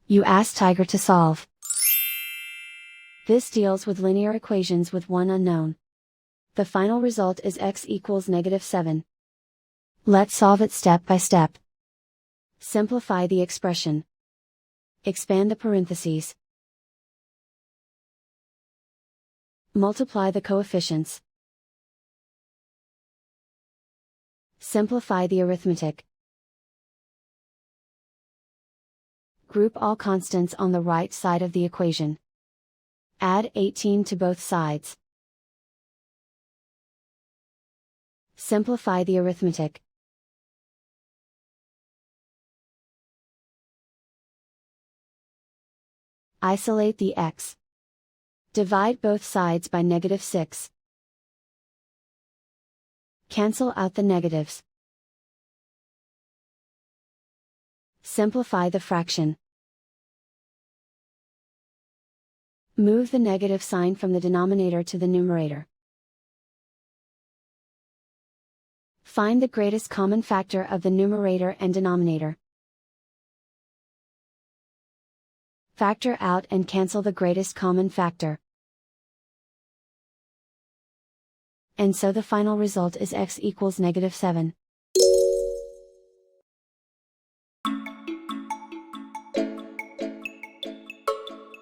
You ask Tiger to solve. This deals with linear equations with one unknown. The final result is x equals -7. Let's solve it step by step. Simplify the expression. Expand the parentheses. Multiply the coefficients. Simplify the arithmetic. Group all constants on the right side of the equation. Add 18 to both sides. Simplify the arithmetic. Isolate the x. Divide both sides by -6. Cancel out the negatives. Simplify the fraction. Move the negative sign from the denominator to the numerator. Find the greatest common factor of the numerator and denominator. Factor out and cancel the greatest common factor. And so the final result is x equals -7.